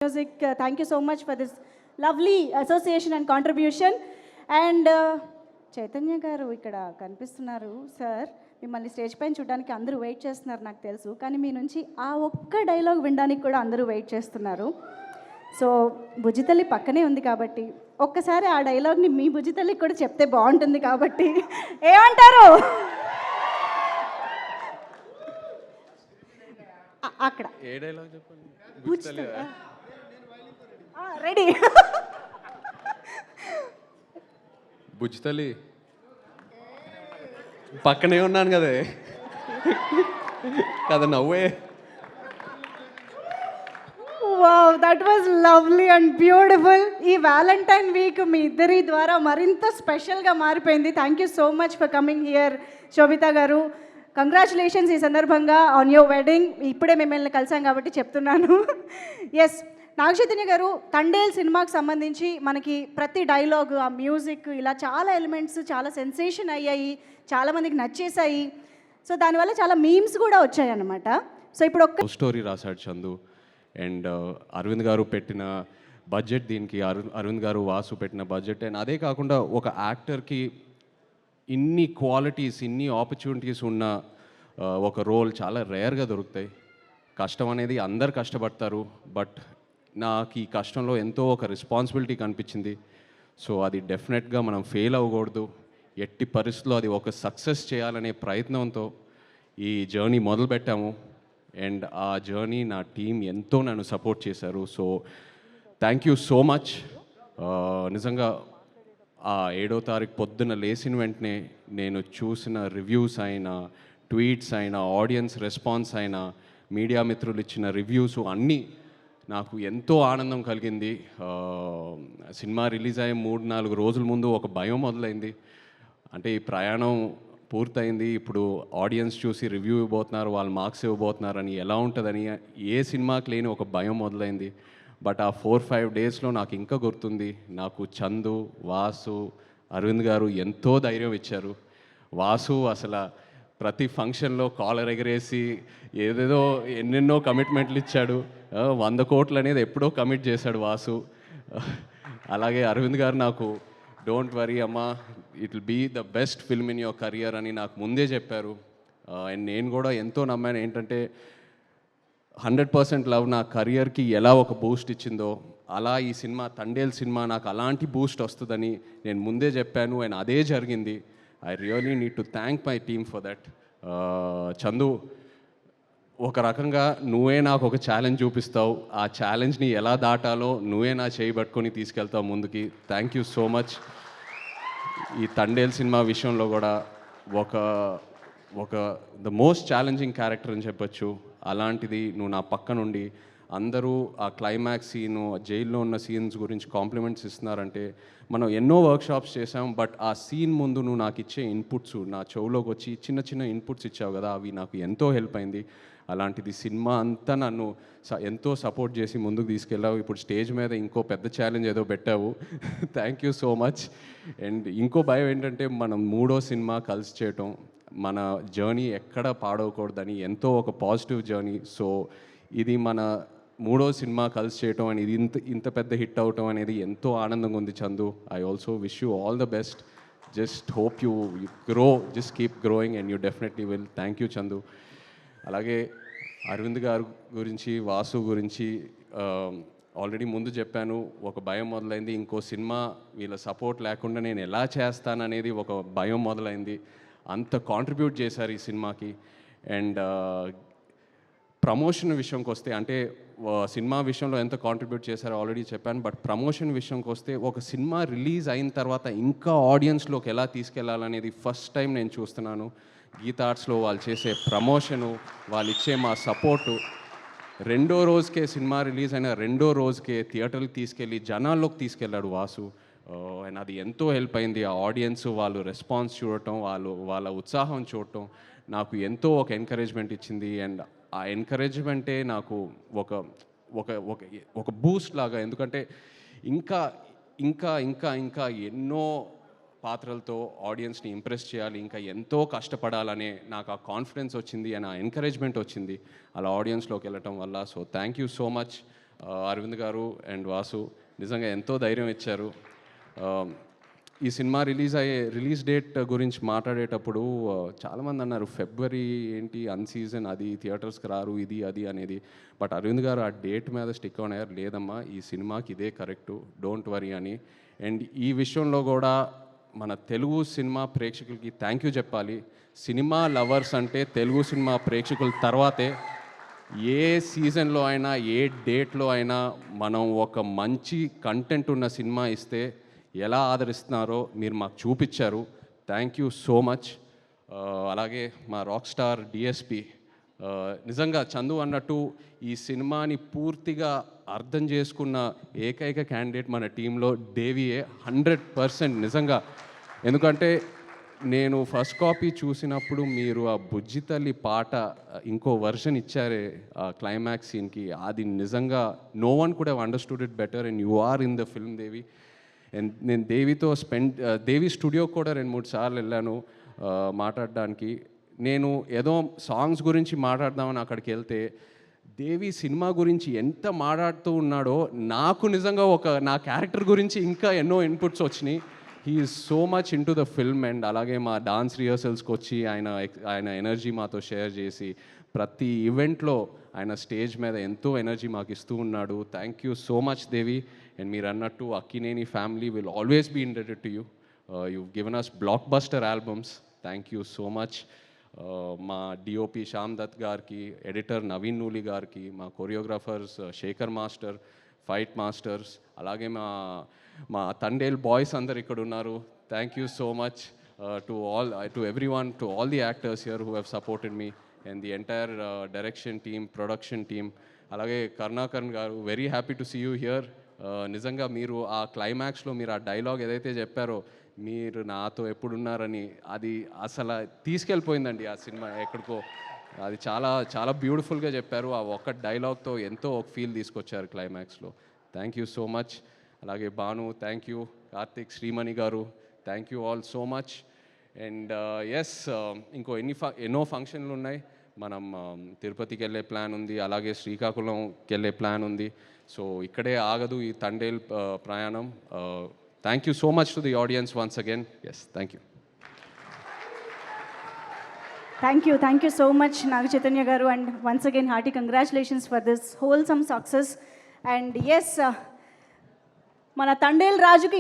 Music. Thank you so much for this lovely association and contribution. And Chaitanya గారు ఇక్కడ కనిపిస్తున్నారు sir. మిమ్మల్ని stage పైన చూడడానికి అందరూ వెయిట్ చేస్తున్నారు నాకు తెలుసు, కానీ మీ నుంచి ఆ ఒక్క డైలాగ్ వినడానికి కూడా అందరూ వెయిట్ చేస్తున్నారు. సో బుజ్జితల్లి పక్కనే ఉంది కాబట్టి ఒక్కసారి ఆ డైలాగ్ని మీ బుజ్జితల్లికి కూడా చెప్తే బాగుంటుంది కాబట్టి ఏమంటారు? అక్కడ ఏ డైలాగ్ చెప్పండి. రెడీ. బుజ్జితల్లి పక్కనే ఉన్నాను కదే కదా నవ్వే. Wow, that was lovely and beautiful. ఈ వ్యాలంటైన్ వీక్ మీ ఇద్దరి ద్వారా మరింత స్పెషల్గా మారిపోయింది. Thank you so much for coming here Sobhita గారు. కంగ్రాచులేషన్స్ ఈ సందర్భంగా ఆన్ యువర్ వెడ్డింగ్. ఇప్పుడే మిమ్మల్ని కలిసాం కాబట్టి చెప్తున్నాను. ఎస్, నాగచైతన్య గారు, తండేల్ సినిమాకి సంబంధించి మనకి ప్రతి డైలాగ్, ఆ మ్యూజిక్, ఇలా చాలా ఎలిమెంట్స్ చాలా సెన్సేషన్ అయ్యాయి, చాలామందికి నచ్చేసాయి. సో దానివల్ల చాలా మీమ్స్ కూడా వచ్చాయి అన్నమాట. సో ఇప్పుడు ఒక స్టోరీ రాశాడు చందు. అండ్ అరవింద్ గారు పెట్టిన బడ్జెట్ దీనికి, అరవింద్ గారు వాసు పెట్టిన బడ్జెట్. అండ్ అదే కాకుండా ఒక యాక్టర్కి ఇన్ని క్వాలిటీస్, ఇన్ని ఆపర్చునిటీస్ ఉన్న ఒక రోల్ చాలా రేర్గా దొరుకుతాయి. కష్టం అనేది అందరు కష్టపడతారు, బట్ నాకు ఈ కష్టంలో ఎంతో ఒక రెస్పాన్సిబిలిటీ కనిపించింది. సో అది డెఫినెట్గా మనం ఫెయిల్ అవ్వకూడదు, ఎట్టి పరిస్థితుల్లో అది ఒక సక్సెస్ చేయాలనే ప్రయత్నంతో ఈ జర్నీ మొదలుపెట్టాము. అండ్ ఆ జర్నీ నా టీం ఎంతో నన్ను సపోర్ట్ చేశారు. So thank you so much. నిజంగా ఆ 7వ తారీఖు పొద్దున్న లేచిన వెంటనే నేను చూసిన రివ్యూస్ అయినా, ట్వీట్స్ అయినా, ఆడియన్స్ రెస్పాన్స్ అయినా, మీడియా మిత్రులు ఇచ్చిన రివ్యూస్ అన్నీ నాకు ఎంతో ఆనందం కలిగింది. సినిమా రిలీజ్ అయ్యే 3-4 రోజుల ముందు ఒక భయం మొదలైంది. అంటే ఈ ప్రయాణం పూర్తయింది, ఇప్పుడు ఆడియన్స్ చూసి రివ్యూ ఇవ్వబోతున్నారు, వాళ్ళు మార్క్స్ ఇవ్వబోతున్నారని, ఎలా ఉంటుందని ఏ సినిమాకి లేని ఒక భయం మొదలైంది. బట్ ఆ 4-5 డేస్లో నాకు ఇంకా గుర్తుంది, నాకు చందు, వాసు, అరవింద్ గారు ఎంతో ధైర్యం ఇచ్చారు. వాసు అసలు ప్రతి ఫంక్షన్లో కాలర్ ఎగరేసి ఏదేదో ఎన్నెన్నో కమిట్మెంట్లు ఇచ్చాడు. 100 కోట్లు అనేది ఎప్పుడో కమిట్ చేశాడు వాసు. అలాగే అరవింద్ గారు నాకు డోంట్ వరీ అమ్మా, it will be the best film in your career అని నాకు ముందే చెప్పారు. అండ్ నేను కూడా ఎంతో నమ్మాను. ఏంటంటే 100% లవ్ నా కెరియర్కి ఎలా ఒక బూస్ట్ ఇచ్చిందో, అలా ఈ సినిమా తండేల్ సినిమా నాకు అలాంటి బూస్ట్ వస్తుందని నేను ముందే చెప్పాను. అండ్ అదే జరిగింది. I really need to thank my team for that. Chandu, ఒక రకంగా నువ్వే నాకు ఒక ఛాలెంజ్ చూపిస్తావు, ఆ ఛాలెంజ్ని ఎలా దాటాలో నువ్వే నా చేయి పట్టుకొని తీసుకెళ్తావు ముందుకి. Thank you so much. ఈ తండేల్ సినిమా విషయంలో కూడా ఒక ద మోస్ట్ ఛాలెంజింగ్ క్యారెక్టర్ అని చెప్పొచ్చు. అలాంటిది నువ్వు నా పక్క నుండి అందరూ ఆ క్లైమాక్స్ సీను, జైల్లో ఉన్న సీన్స్ గురించి కాంప్లిమెంట్స్ ఇస్తున్నారంటే, మనం ఎన్నో వర్క్షాప్స్ చేసాం, బట్ ఆ సీన్ ముందు నువ్వు నాకు ఇచ్చే ఇన్పుట్స్, నా చెవులోకి వచ్చి చిన్న చిన్న ఇన్పుట్స్ ఇచ్చావు కదా, అవి నాకు ఎంతో హెల్ప్ అయింది. అలాంటిది సినిమా అంతా నన్ను ఎంతో సపోర్ట్ చేసి ముందుకు తీసుకెళ్ళావు. ఇప్పుడు స్టేజ్ మీద ఇంకో పెద్ద ఛాలెంజ్ ఏదో పెట్టావు. Thank you so much. And ఇంకో భయం ఏంటంటే, మనం 3వ సినిమా కలిసి చేయటం, మన జర్నీ ఎక్కడ పాడవకూడదని ఎంతో ఒక పాజిటివ్ జర్నీ. సో ఇది మన 3వ సినిమా కలిసి చేయటం అనేది ఇంత పెద్ద హిట్ అవటం అనేది ఎంతో ఆనందంగా ఉంది Chandu. I also wish you all the best. Just hope you grow, just keep growing and you definitely will. Thank you Chandu. అలాగే అరవింద్ గారు గురించి, వాసు గురించి ఆల్రెడీ ముందు చెప్పాను, ఒక భయం మొదలైంది. ఇంకో సినిమా వీళ్ళ సపోర్ట్ లేకుండా నేను ఎలా చేస్తాననేది ఒక భయం మొదలైంది. అంత కాంట్రిబ్యూట్ చేశారు ఈ సినిమాకి. అండ్ ప్రమోషన్ విషయంకి వస్తే, అంటే సినిమా విషయంలో ఎంత కాంట్రిబ్యూట్ చేశారో ఆల్రెడీ చెప్పాను, బట్ ప్రమోషన్ విషయంకి వస్తే ఒక సినిమా రిలీజ్ అయిన తర్వాత ఇంకా ఆడియన్స్లోకి ఎలా తీసుకెళ్లాలనేది ఫస్ట్ టైం నేను చూస్తున్నాను. గీతా ఆర్ట్స్లో వాళ్ళు చేసే ప్రమోషను, వాళ్ళు ఇచ్చే మా సపోర్టు, 2వ రోజుకే సినిమా రిలీజ్ అయిన 2వ రోజుకే థియేటర్కి తీసుకెళ్ళి జనాల్లోకి తీసుకెళ్ళాడు వాసు. అండ్ అది ఎంతో హెల్ప్ అయింది. ఆ ఆడియన్స్ వాళ్ళు రెస్పాన్స్ చూడటం, వాళ్ళ ఉత్సాహం చూడటం నాకు ఎంతో ఒక ఎంకరేజ్మెంట్ ఇచ్చింది. అండ్ ఆ ఎంకరేజ్మెంటే నాకు ఒక ఒక ఒక ఒక బూస్ట్ లాగా. ఎందుకంటే ఇంకా ఇంకా ఇంకా ఇంకా ఎన్నో పాత్రలతో ఆడియన్స్ని ఇంప్రెస్ చేయాలి, ఇంకా ఎంతో కష్టపడాలనే నాకు ఆ కాన్ఫిడెన్స్ వచ్చింది అండ్ ఆ ఎంకరేజ్మెంట్ వచ్చింది అలా ఆడియన్స్లోకి వెళ్ళటం వల్ల. So thank you so much. Aravind గారు అండ్ వాసు నిజంగా ఎంతో ధైర్యం ఇచ్చారు. ఈ సినిమా రిలీజ్ డేట్ గురించి మాట్లాడేటప్పుడు చాలామంది అన్నారు ఫిబ్రవరి ఏంటి అన్సీజన్, అది థియేటర్స్కి రారు, ఇది అది అనేది. బట్ అరవింద్ గారు ఆ డేట్ మీద స్టిక్ ఆన్ అయ్యారు, లేదమ్మా ఈ సినిమాకి ఇదే కరెక్టు, డోంట్ వరీ అని. అండ్ ఈ విషయంలో కూడా మన తెలుగు సినిమా ప్రేక్షకులకి థ్యాంక్ యూ చెప్పాలి. సినిమా లవర్స్ అంటే తెలుగు సినిమా ప్రేక్షకుల తర్వాతే. ఏ సీజన్లో అయినా ఏ డేట్లో అయినా మనం ఒక మంచి కంటెంట్ ఉన్న సినిమా ఇస్తే ఎలా ఆదరిస్తున్నారో మీరు మాకు చూపించారు. Thank you so much. అలాగే మా రాక్ స్టార్ డిఎస్పి, నిజంగా చందు అన్నట్టు ఈ సినిమాని పూర్తిగా అర్థం చేసుకున్న ఏకైక క్యాండిడేట్ మన టీంలో దేవియే, 100% నిజంగా. ఎందుకంటే నేను ఫస్ట్ కాపీ చూసినప్పుడు మీరు ఆ బుజ్జి తల్లి పాట ఇంకో వర్షన్ ఇచ్చారే ఆ క్లైమాక్స్ సీన్కి, అది నిజంగా no one could have understood it better and you are in the film Devi. And నేను దేవితో దేవి స్టూడియో కూడా 2-3 సార్లు వెళ్ళాను మాట్లాడడానికి. నేను ఏదో సాంగ్స్ గురించి మాట్లాడదామని అక్కడికి వెళ్తే దేవి సినిమా గురించి ఎంత మాట్లాడుతూ ఉన్నాడో నాకు నిజంగా నా క్యారెక్టర్ గురించి ఇంకా ఎన్నో ఇన్పుట్స్ వచ్చినాయి. He is so much in to the film. And అలాగే మా డాన్స్ రిహర్సల్స్కి వచ్చి ఆయన ఎనర్జీ మాతో షేర్ చేసి ప్రతి ఈవెంట్లో ఆయన స్టేజ్ మీద ఎంతో ఎనర్జీ మాకు ఇస్తూ ఉన్నాడు. Thank you so much Devi. And మీరు అన్నట్టు Akkineni family will always be indebted to you. You given us blockbuster albums. Thank you so much. మా డిఓపి శ్యామ్ దత్ గారికి, ఎడిటర్ నవీన్ నూలి గారికి, మా choreographers Shekhar master, fight masters, అలాగే మా తండేల్ బాయ్స్ అందరు ఇక్కడ ఉన్నారు. Thank you so much to everyone, to all the actors here who have supported me and the entire direction team, production team. అలాగే కరుణాకరణ్ గారు, very happy to see you here. నిజంగా మీరు ఆ క్లైమాక్స్లో మీరు ఆ డైలాగ్ ఏదైతే చెప్పారో, మీరు నాతో ఎప్పుడున్నారని, అది అసలు తీసుకెళ్ళిపోయిందండి ఆ సినిమా ఎక్కడికో. అది చాలా చాలా బ్యూటిఫుల్గా చెప్పారు. ఆ ఒక్క డైలాగ్తో ఎంతో ఒక ఫీల్ తీసుకొచ్చారు క్లైమాక్స్లో. Thank you so much. అలాగే భాను, థ్యాంక్ యూ. కార్తిక్, శ్రీమణి గారు, thank you all so much. And yes, ఇంకో ఎన్నో ఫంక్షన్లు ఉన్నాయి. మనం తిరుపతికి వెళ్ళే ప్లాన్ ఉంది, అలాగే శ్రీకాకుళంకి వెళ్ళే ప్లాన్ ఉంది. సో ఇక్కడే ఆగదు ఈ తండేల్ ప్రయాణం. Thank you so much to the audience once again. Yes, thank you. Thank you so much Naga Chaitanya గారు. And once again hearty congratulations for this wholesome success. And yes, మన తండేల్ రాజుకి